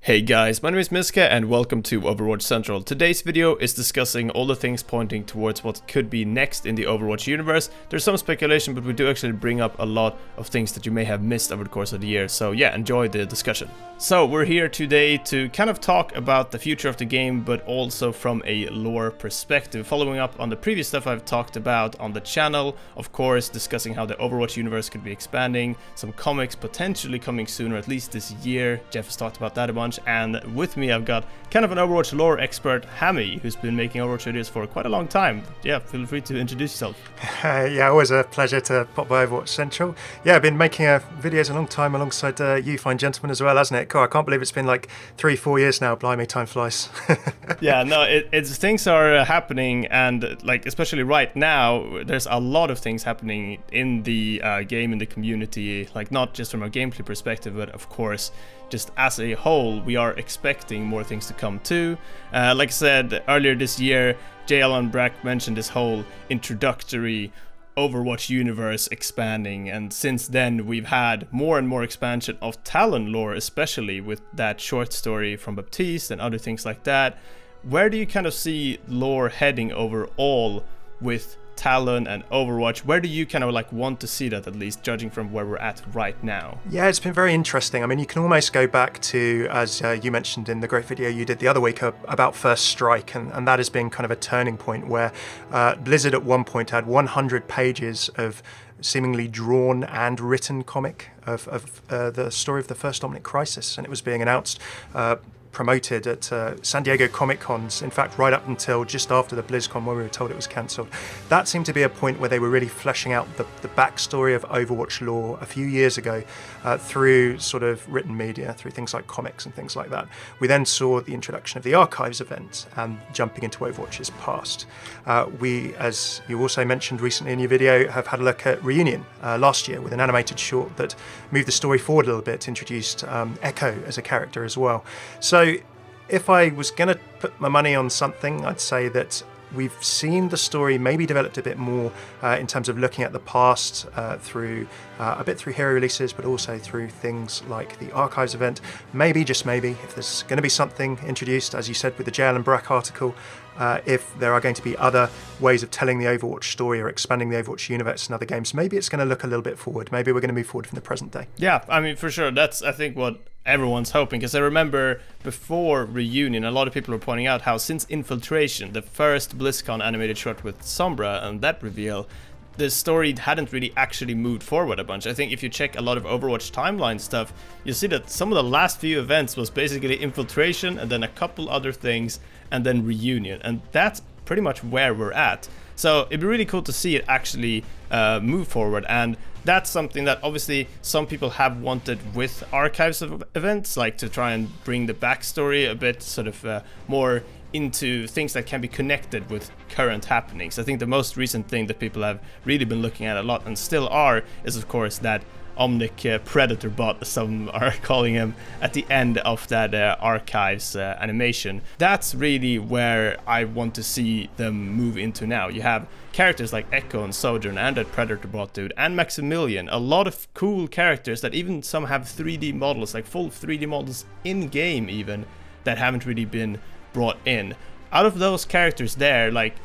Hey guys, my name is Miska and welcome to Overwatch Central. Today's video is discussing all the things pointing towards what could be next in the Overwatch universe. There's some speculation, but we do actually bring up a lot of things that you may have missed over the course of the year, so yeah, enjoy the discussion. So we're here today to kind of talk about the future of the game, but also from a lore perspective, following up on the previous stuff I've talked about on the channel, of course, discussing how the Overwatch universe could be expanding, some comics potentially coming soon, or at least this year. Jeff has talked about that a bunch. And with me I've got kind of an Overwatch lore expert, Hammeh, who's been making Overwatch videos for quite a long time. Yeah, feel free to introduce yourself. Yeah, always a pleasure to pop by Overwatch Central. Yeah, I've been making videos a long time alongside you fine gentlemen as well, hasn't it? God, I can't believe it's been like 3-4 years now. Blimey, time flies. Yeah, no, it's things are happening, and like especially right now, there's a lot of things happening in the game, in the community, like not just from a gameplay perspective, but of course just as a whole, we are expecting more things to come too. Like I said earlier this year, J. Allen Brack mentioned this whole introductory Overwatch universe expanding, and since then we've had more and more expansion of Talon lore, especially with that short story from Baptiste and other things like that. Where do you kind of see lore heading overall with Talon and Overwatch? Where do you kind of like want to see that, at least judging from where we're at right now? Yeah, it's been very interesting. I mean, you can almost go back to, as you mentioned in the great video you did the other week about First Strike, and that has been kind of a turning point where Blizzard at one point had 100 pages of seemingly drawn and written comic of the story of the first Dominic Crisis, and it was being announced, promoted at San Diego Comic Cons, in fact right up until just after the Blizzcon when we were told it was cancelled. That seemed to be a point where they were really fleshing out the backstory of Overwatch lore a few years ago through sort of written media, through things like comics and things like that. We then saw the introduction of the Archives event and jumping into Overwatch's past. We, as you also mentioned recently in your video, have had a look at Reunion last year with an animated short that moved the story forward a little bit, introduced Echo as a character as well. So if I was going to put my money on something, I'd say that we've seen the story maybe developed a bit more in terms of looking at the past through a bit through hero releases, but also through things like the Archives event. Maybe, just maybe, if there's going to be something introduced, as you said with the J. Allen Brack article, if there are going to be other ways of telling the Overwatch story or expanding the Overwatch universe in other games, maybe it's going to look a little bit forward. Maybe we're going to move forward from the present day. Yeah, I mean, for sure. That's, I think, what everyone's hoping, because I remember before Reunion, a lot of people were pointing out how since Infiltration, the first BlizzCon animated short with Sombra and that reveal, the story hadn't really actually moved forward a bunch. I think if you check a lot of Overwatch timeline stuff, you'll see that some of the last few events was basically Infiltration and then a couple other things and then Reunion, and that's pretty much where we're at. So it'd be really cool to see it actually move forward, and that's something that obviously some people have wanted with Archives of events, like to try and bring the backstory a bit sort of more into things that can be connected with current happenings. I think the most recent thing that people have really been looking at a lot and still are is of course that Omnic Predator bot, as some are calling him, at the end of that Archives animation. That's really where I want to see them move into now. You have characters like Echo and Sojourn and that Predator bot dude and Maximilian, a lot of cool characters that even some have 3D models, like full 3D models in game even, that haven't really been brought in. Out of those characters there, like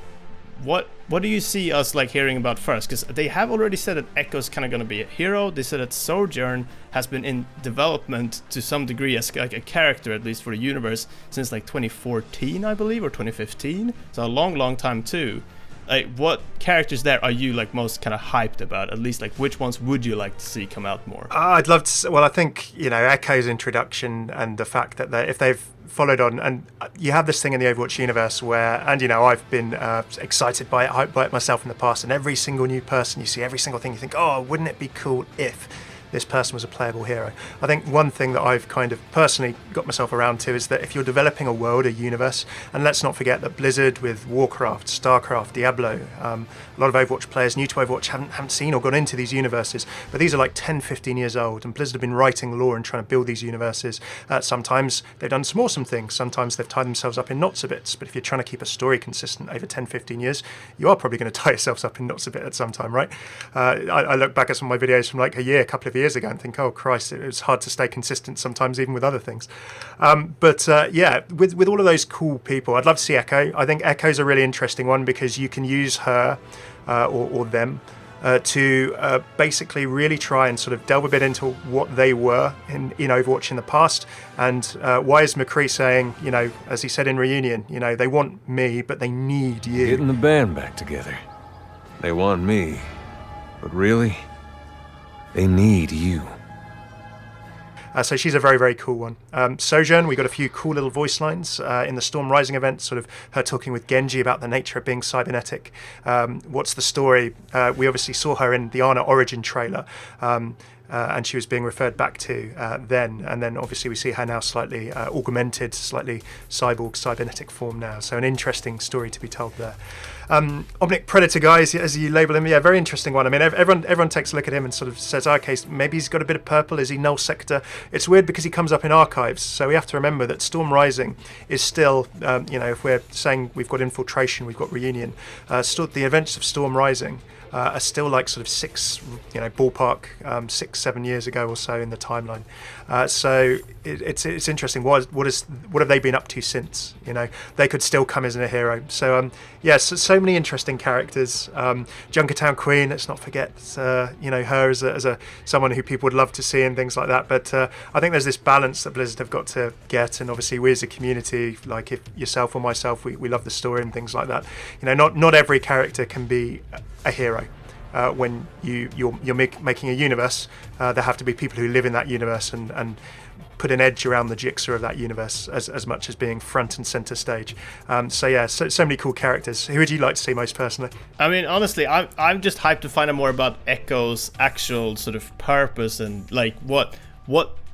what do you see us like hearing about first? Because they have already said that Echo's kind of going to be a hero. They said that Sojourn has been in development to some degree as like a character, at least for the universe, since like 2014, I believe, or 2015. So a long time too. Like, what characters there are you like most kind of hyped about? At least like which ones would you like to see come out more? I'd love to. Well, I think Echo's introduction and the fact that if they've followed on, and you have this thing in the Overwatch universe where, and I've been excited by it, hyped by it myself in the past, and every single new person you see, every single thing you think, oh, wouldn't it be cool if this person was a playable hero. I think one thing that I've kind of personally got myself around to is that if you're developing a world, a universe, and let's not forget that Blizzard with Warcraft, Starcraft, Diablo, a lot of Overwatch players new to Overwatch haven't seen or gone into these universes, but these are like 10, 15 years old, and Blizzard have been writing lore and trying to build these universes. Sometimes they've done some awesome things, sometimes they've tied themselves up in knots a bit, but if you're trying to keep a story consistent over 10, 15 years, you are probably going to tie yourselves up in knots a bit at some time, right? I look back at some of my videos from like a couple of years ago and think, oh Christ, it was hard to stay consistent sometimes, even with other things. But with all of those cool people, I'd love to see Echo. I think Echo's a really interesting one because you can use her or them to basically really try and sort of delve a bit into what they were in Overwatch in the past. And why is McCree saying, as he said in Reunion, they want me, but they need you. Getting the band back together. They want me, but really, they need you. So she's a very, very cool one. Sojourn, we got a few cool little voice lines in the Storm Rising event, sort of her talking with Genji about the nature of being cybernetic. What's the story? We obviously saw her in the Ana Origin trailer, and she was being referred back to then. And then obviously we see her now slightly augmented, slightly cyborg, cybernetic form now. So an interesting story to be told there. Omnic Predator, guys, as you label him, very interesting one. I mean, everyone takes a look at him and sort of says, okay, maybe he's got a bit of purple. Is he null sector? It's weird because he comes up in archives. So we have to remember that Storm Rising is still, if we're saying we've got Infiltration, we've got Reunion, still the events of Storm Rising are still like sort of ballpark 6-7 years ago or so in the timeline. So it's interesting. What have they been up to since? They could still come as a hero. So so many interesting characters. Junkertown Queen. Let's not forget her as a someone who people would love to see and things like that. But I think there's this balance that Blizzard have got to get, and obviously we as a community, like if yourself or myself, we love the story and things like that. Not every character can be a hero. When you're making a universe, there have to be people who live in that universe and put an edge around the jigsaw of that universe as much as being front and center stage. So many cool characters. Who would you like to see most personally? I mean, honestly, I'm just hyped to find out more about Echo's actual sort of purpose and like what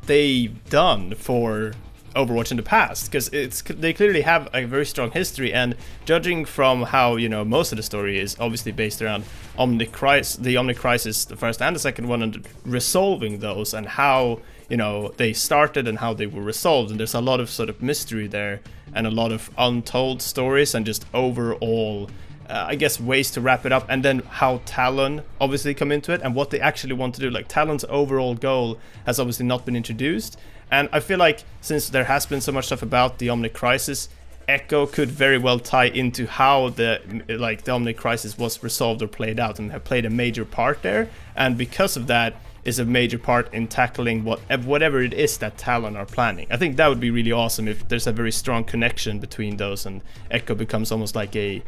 they've done for Overwatch in the past, because they clearly have a very strong history, and judging from how most of the story is obviously based around the Omnic Crisis, the first and the second one, and resolving those, and how they started and how they were resolved, and there's a lot of sort of mystery there and a lot of untold stories and just overall I guess ways to wrap it up, and then how Talon obviously come into it and what they actually want to do. Like Talon's overall goal has obviously not been introduced. And I feel like since there has been so much stuff about the Omnic Crisis, Echo could very well tie into how the Omnic Crisis was resolved or played out, and have played a major part there. And because of that, is a major part in tackling whatever it is that Talon are planning. I think that would be really awesome if there's a very strong connection between those, and Echo becomes almost like a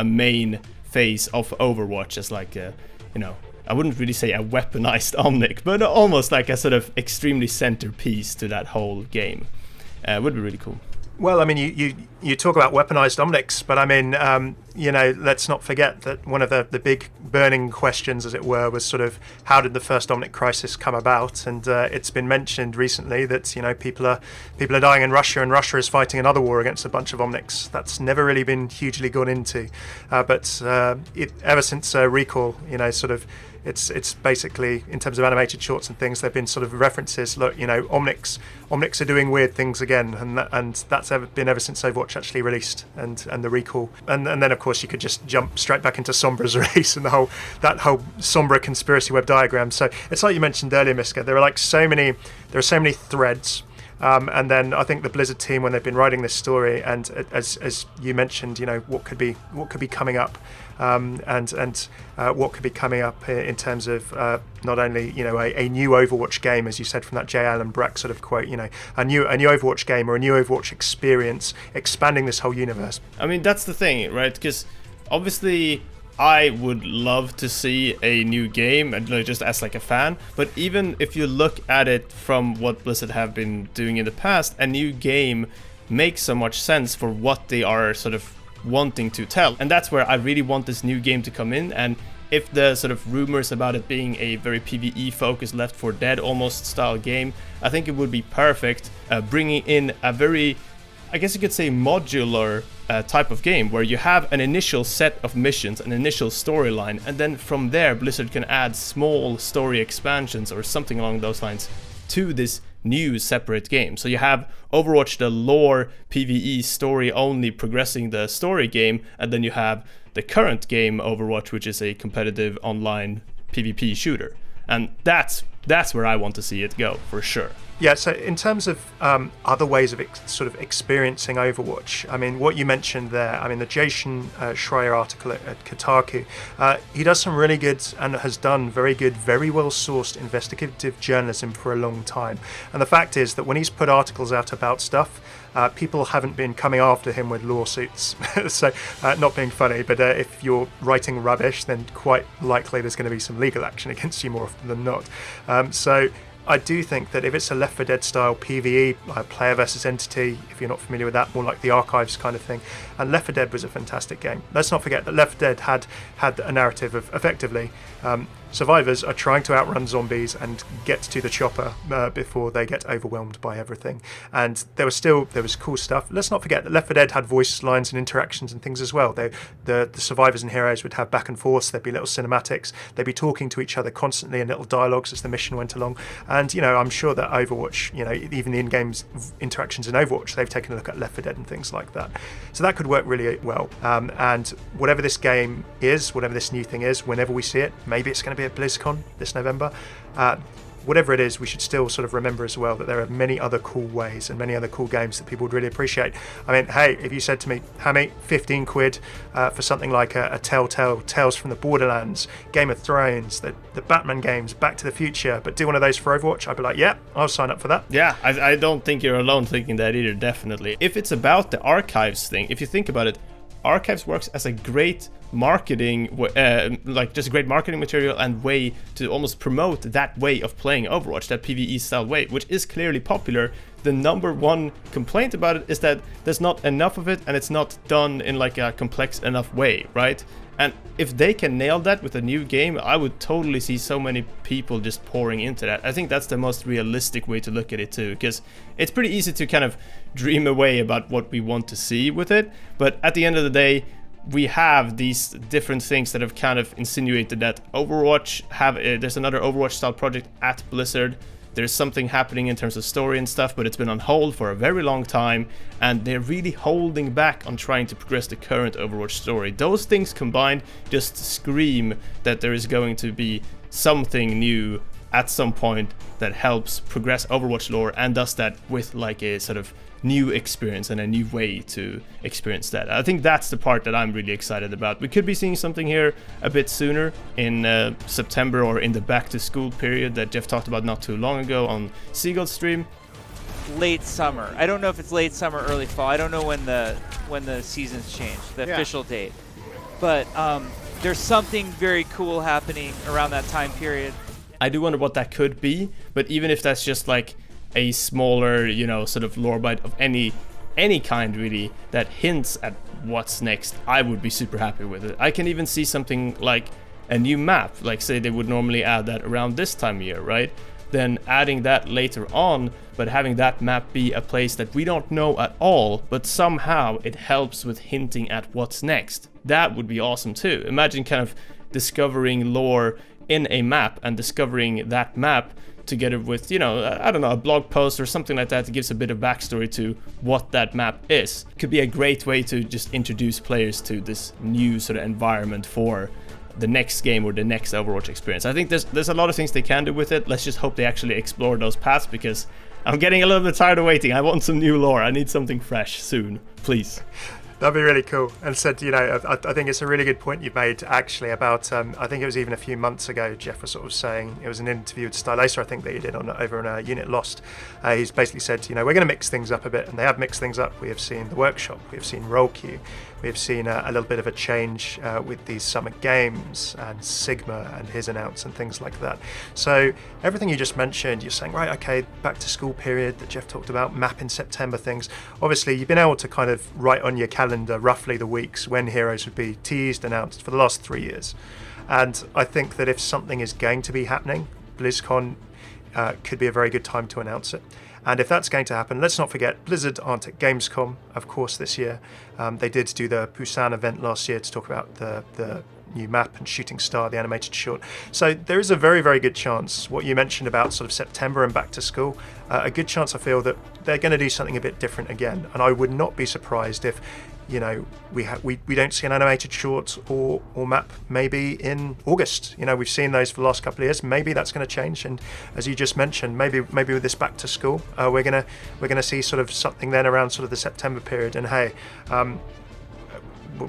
main phase of Overwatch, as like I wouldn't really say a weaponized Omnic, but almost like a sort of extremely centerpiece to that whole game. Would be really cool. Well, I mean, you talk about weaponized Omnics, but I mean, let's not forget that one of the big burning questions, as it were, was sort of how did the first Omnic Crisis come about? And it's been mentioned recently that people are dying in Russia, and Russia is fighting another war against a bunch of Omnics. That's never really been hugely gone into, but ever since Recall, it's basically, in terms of animated shorts and things, there've been sort of references. Look, Omnics are doing weird things again, and that's been ever since Overwatch actually released, and the Recall, and then of course you could just jump straight back into Sombra's release and that whole Sombra conspiracy web diagram. So it's like you mentioned earlier, Miska. There are so many threads. And then I think the Blizzard team, when they've been writing this story, and as you mentioned, what could be coming up, and what could be coming up in terms of not only a new Overwatch game, as you said from that J. Allen Brack sort of quote, a new Overwatch game or a new Overwatch experience, expanding this whole universe. I mean, that's the thing, right? Because obviously I would love to see a new game, and just as like a fan, but even if you look at it from what Blizzard have been doing in the past, a new game makes so much sense for what they are sort of wanting to tell. And that's where I really want this new game to come in. And if the sort of rumors about it being a very PvE focused Left 4 Dead almost style game, I think it would be perfect bringing in a very, I guess you could say, modular type of game, where you have an initial set of missions, an initial storyline, and then from there Blizzard can add small story expansions or something along those lines to this new separate game. So you have Overwatch, the lore PvE story only progressing the story game, and then you have the current game Overwatch, which is a competitive online PvP shooter. And that's That's where I want to see it go, for sure. Yeah, so in terms of other ways of sort of experiencing Overwatch, I mean, what you mentioned there, I mean, the Jason Schreier article at Kotaku, he does some really good and has done very good, very well-sourced investigative journalism for a long time. And the fact is that when he's put articles out about stuff, people haven't been coming after him with lawsuits. So, not being funny, but if you're writing rubbish, then quite likely there's going to be some legal action against you more often than not. So I do think that if it's a Left 4 Dead style PvE, player versus entity, if you're not familiar with that, more like the Archives kind of thing, and Left 4 Dead was a fantastic game. Let's not forget that Left 4 Dead had a narrative of, effectively, survivors are trying to outrun zombies and get to the chopper before they get overwhelmed by everything. And there was cool stuff. Let's not forget that Left 4 Dead had voice lines and interactions and things as well. The survivors and heroes would have back and forth. There'd be little cinematics. They'd be talking to each other constantly in little dialogues as the mission went along. And, I'm sure that Overwatch, even the in-game interactions in Overwatch, they've taken a look at Left 4 Dead and things like that. So that could work really well. And whatever this game is, whatever this new thing is, whenever we see it, maybe it's going to be at Blizzcon this November. Whatever it is, we should still sort of remember as well that there are many other cool ways and many other cool games that people would really appreciate. I mean, hey, if you said to me, Hammeh, 15 quid for something like a Telltale Tales from the Borderlands, Game of Thrones, the Batman games, Back to the Future, but do one of those for Overwatch, I'd be like, yeah, I'll sign up for that. Yeah, I don't think you're alone thinking that either, definitely. If it's about the Archives thing, if you think about it, Archives works as a great marketing, just a great marketing material and way to almost promote that way of playing Overwatch, that PvE style way, which is clearly popular. The number one complaint about it is that there's not enough of it and it's not done in like a complex enough way, right? And if they can nail that with a new game, I would totally see so many people just pouring into that. I think that's the most realistic way to look at it too, because it's pretty easy to kind of dream away about what we want to see with it, but at the end of the day, we have these different things that have kind of insinuated that Overwatch there's another Overwatch style project at Blizzard. There's something happening in terms of story and stuff, but it's been on hold for a very long time, and they're really holding back on trying to progress the current Overwatch story. Those things combined just scream that there is going to be something new at some point that helps progress Overwatch lore and does that with like a sort of new experience and a new way to experience that. I think that's the part that I'm really excited about. We could be seeing something here a bit sooner in September or in the back to school period that Jeff talked about not too long ago on Seagull's stream. Late summer. I don't know if it's late summer, early fall. I don't know when the seasons change, the official date. But there's something very cool happening around that time period. I do wonder what that could be, but even if that's just like a smaller, sort of lore bite of any kind really that hints at what's next, I would be super happy with it. I can even see something like a new map, like say they would normally add that around this time of year, right? Then adding that later on, but having that map be a place that we don't know at all, but somehow it helps with hinting at what's next. That would be awesome too. Imagine kind of discovering lore in a map and discovering that map together with, I don't know, a blog post or something like that gives a bit of backstory to what that map is. Could be a great way to just introduce players to this new sort of environment for the next game or the next Overwatch experience. I think there's a lot of things they can do with it. Let's just hope they actually explore those paths, because I'm getting a little bit tired of waiting. I want some new lore. I need something fresh soon, please. That'd be really cool. And said, I think it's a really good point you've made actually about, I think it was even a few months ago, Jeff was sort of saying, it was an interview with Stylacer, I think that he did over on Unit Lost. He's basically said, we're going to mix things up a bit, and they have mixed things up. We have seen the workshop, we have seen Roll Queue, we have seen a little bit of a change with these summer games and Sigma and his announce and things like that. So everything you just mentioned, you're saying, right, okay, back to school period that Jeff talked about, map in September things. Obviously, you've been able to kind of write on your calendar roughly the weeks when heroes would be teased, announced for the last 3 years. And I think that if something is going to be happening, BlizzCon could be a very good time to announce it. And if that's going to happen, let's not forget, Blizzard aren't at Gamescom, of course, this year. They did do the Busan event last year to talk about the new map, and Shooting Star, the animated short. So there is a very, very good chance, what you mentioned about sort of September and back to school, a good chance I feel that they're going to do something a bit different again. And I would not be surprised if, you know, we don't see an animated short or map maybe in August. You know, we've seen those for the last couple of years. Maybe that's going to change. And as you just mentioned, maybe with this back to school, we're gonna see sort of something then around sort of the September period. And hey,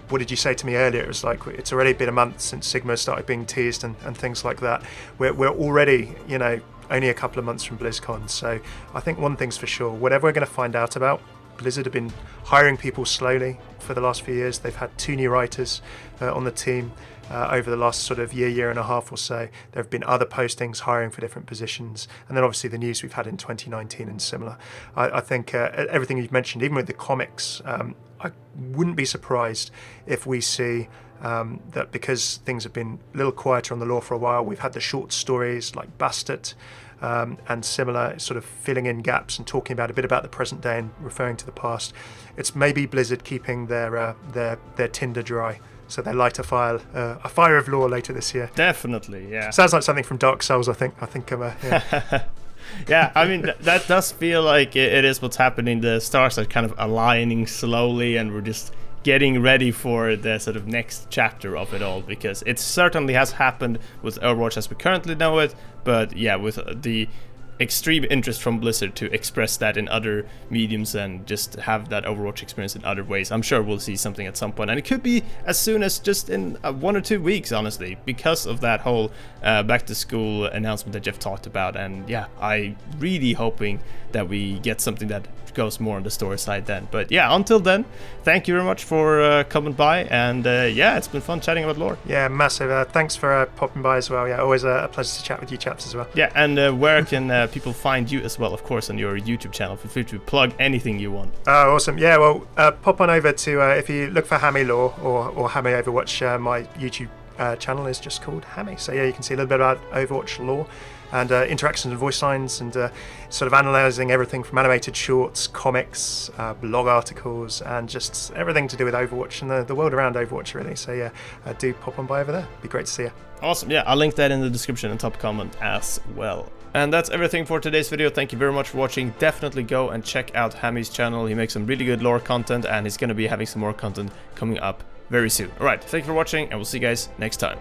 what did you say to me earlier? It was like, it's already been a month since Sigma started being teased and things like that. We're already, you know, only a couple of months from BlizzCon. So I think one thing's for sure, whatever we're going to find out about, Blizzard have been hiring people slowly for the last few years. They've had 2 new writers on the team over the last sort of year and a half or so. There have been other postings hiring for different positions. And then obviously the news we've had in 2019 and similar. I think everything you've mentioned, even with the comics, I wouldn't be surprised if we see that because things have been a little quieter on the lore for a while, we've had the short stories like Bastard, and similar, sort of filling in gaps and talking about a bit about the present day and referring to the past. It's maybe Blizzard keeping their tinder dry, so they light a fire of lore later this year. Definitely, yeah. Sounds like something from Dark Souls, I think. Yeah. Yeah, I mean, that does feel like it is what's happening. The stars are kind of aligning slowly, and we're just getting ready for the sort of next chapter of it all, because it certainly has happened with Overwatch as we currently know it, but yeah, with the extreme interest from Blizzard to express that in other mediums and just have that Overwatch experience in other ways. I'm sure we'll see something at some point, and it could be as soon as just in 1 or 2 weeks, honestly, because of that whole back to school announcement that Jeff talked about. And yeah, I really hoping that we get something that goes more on the story side then. But yeah, until then, thank you very much for coming by, and yeah, it's been fun chatting about lore. Yeah, massive. Thanks for popping by as well. Yeah, always a pleasure to chat with you chaps as well. Yeah, and where can people find you as well, of course, on your YouTube channel? Feel free to plug anything you want. Oh, awesome. Yeah, well, pop on over to, if you look for Hammeh Lore or Hammeh Overwatch, my YouTube channel is just called Hammeh. So yeah, you can see a little bit about Overwatch lore and interactions and voice lines, and sort of analysing everything from animated shorts, comics, blog articles, and just everything to do with Overwatch and the world around Overwatch, really. So yeah, do pop on by over there. Be great to see you. Awesome. Yeah, I'll link that in the description and top comment as well. And that's everything for today's video. Thank you very much for watching. Definitely go and check out Hammeh's channel. He makes some really good lore content, and he's going to be having some more content coming up very soon. Alright, thank you for watching, and we'll see you guys next time.